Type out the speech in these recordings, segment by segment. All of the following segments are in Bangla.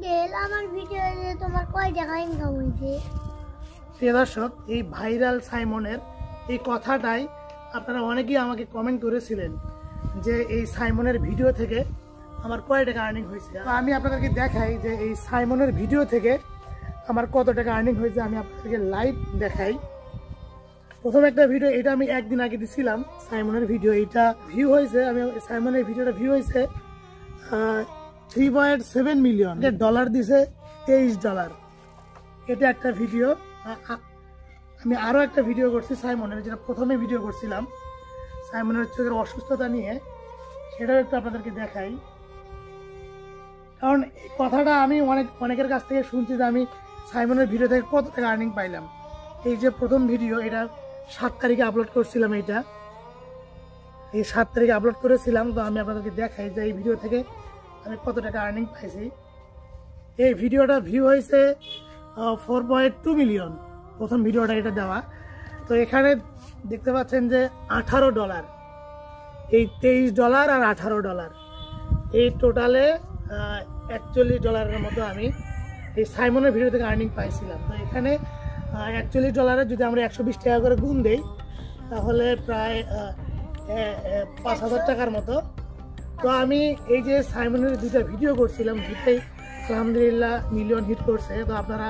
আঙ্কেল আমার ভিডিওতে তোমার কয় টাকা ইনকাম হইছে? প্রিয় দর্শক, এই ভাইরাল সাইমনের এই কথাটাই আপনারা অনেকেই আমাকে কমেন্ট করেছিলেন যে এই সাইমনের ভিডিও থেকে আমার কয় টাকা আর্নিং হয়েছে। আমি আপনাদেরকে দেখাই যে এই সাইমনের ভিডিও থেকে আমার কত টাকা আর্নিং হয়েছে। আমি আপনাদেরকে লাইভ দেখাই। প্রথম একটা ভিডিও, এটা আমি একদিন আগে দিছিলাম সাইমনের ভিডিও। এটা ভিউ হয়েছে, আমি সাইমনের ভিডিওটা ভিউ হয়েছে 3.7 মিলিয়ন। ডলার দিছে $23। এটা একটা ভিডিও। আমি আরো একটা ভিডিও করছি সাইমনের, যেটা প্রথমে ভিডিও করছিলাম সাইমনের চোখের অসুস্থতা নিয়ে, সেটাও একটু আপনাদেরকে দেখাই। কারণ এই কথাটা আমি অনেকের কাছ থেকে শুনছি যে আমি সাইমনের ভিডিও থেকে কত টাকা আর্নিং পাইলাম। এই যে প্রথম ভিডিও, এটা 7 তারিখে আপলোড করছিলাম। এই 7 তারিখে আপলোড করেছিলাম। তো আমি আপনাদেরকে দেখাই যে এই ভিডিও থেকে আমি কত টাকা আর্নিং পাইছি। এই ভিডিওটা ভিউ হয়েছে 4.2 মিলিয়ন। প্রথম ভিডিওটা এটা দেওয়া। তো এখানে দেখতে পাচ্ছেন যে $18, এই $23 আর $18, এই টোটালে $41 মতো আমি এই সাইমনের ভিডিও থেকে আর্নিং পাইছিলাম। তো এখানে $41 যদি আমরা 120 টাকা করে গুণ দেই, তাহলে প্রায় 5,000 টাকার মতো। তো আমি এই যে সাইমনের দুইটা ভিডিও করছিলাম, দুটাই আলহামদুলিল্লাহ মিলিয়ন হিট করছে। তো আপনারা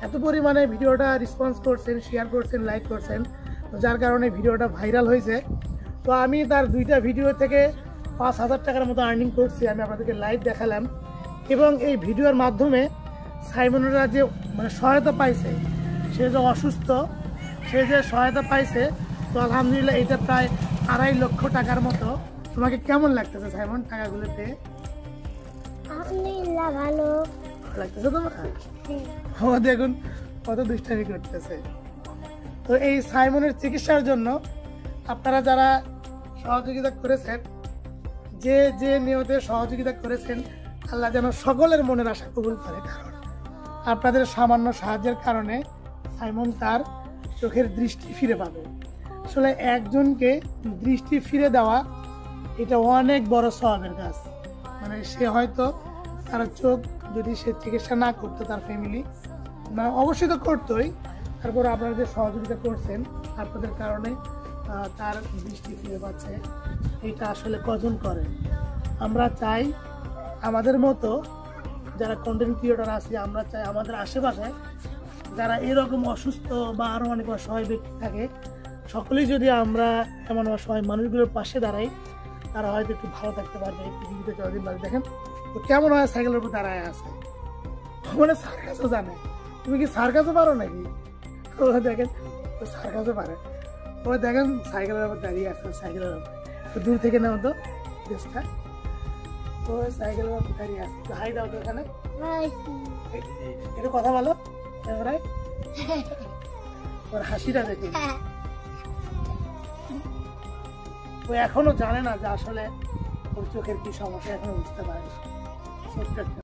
এত পরিমাণে ভিডিওটা রেসপন্স করছেন, শেয়ার করছেন, লাইক করছেন, যার কারণে ভিডিওটা ভাইরাল হয়েছে। তো আমি তার দুইটা ভিডিও থেকে 5,000 টাকার মতো আর্নিং করছি। আমি আপনাদেরকে লাইভ দেখালাম। এবং এই ভিডিওর মাধ্যমে সাইমনরা যে সহায়তা পাইছে, সে যে অসুস্থ, সে যে সহায়তা পাইছে, তো আলহামদুলিল্লাহ এটা প্রায় 2.5 লক্ষ টাকার মতো। তোমাকে কেমন লাগতেছে সাইমন টাকাগুলো পেয়ে? আলহামদুলিল্লাহ ভালো লাগতেছে তোমার? দেখুন কত দুষ্টামি করতেছে। তো এই সাইমনের চিকিৎসার জন্য আপনারা যারা সহযোগিতা করেছেন, যে যে নিয়তে সহযোগিতা করেছেন, আল্লাহ যেন সকলের মনের আশা কবুল করে। কারণ আপনাদের সামান্য সাহায্যের কারণে সাইমন তার চোখের দৃষ্টি ফিরে পাবে। আসলে একজনকে দৃষ্টি ফিরে দেওয়া এটা অনেক বড় সওয়াবের কাজ। সে হয়তো তার চোখ যদি সে চিকিৎসা না করতো, তার ফ্যামিলি অবশ্যই তো করতোই, তারপর আপনারা যে সহযোগিতা করছেন, আপনাদের কারণে তার দৃষ্টি ফিরে পাচ্ছে। এটা আসলে কজন করে। আমরা চাই আমাদের মতো যারা কন্টেন্ট ক্রিয়েটর আছে, আমরা চাই আমাদের আশেপাশে যারা এরকম অসুস্থ বা আরও অনেক অসহায় ব্যক্তি থাকে, সকলেই যদি আমরা এমন অসহায় মানুষগুলোর পাশে দাঁড়াই, তারা হয়তো একটু ভালো থাকতে পারবে, পৃথিবীতে যতদিন বাড়ি। দেখেন তো কেমন হয়, সাইকেলের উপর দাঁড়ায় আছে, সার্কাসও জানে। তুমি কি সার্কাসও পারো নাকি? ও দেখেন তো সার্কাসও পারে। ও দেখেন সাইকেলের উপর দাঁড়িয়ে আছে, সাইকেলের উপর দূর থেকে নেওয়া তো দেশটা। তো সাইকেলের উপর দাঁড়িয়ে আছে। হাই দাও তো এখানে, একটু কথা বলো ক্যামেরায়। ওর হাসিটা দেখুন। ও এখনো জানে না যে আসলে ওর চোখের কি সমস্যা, এখনো বুঝতে পারে।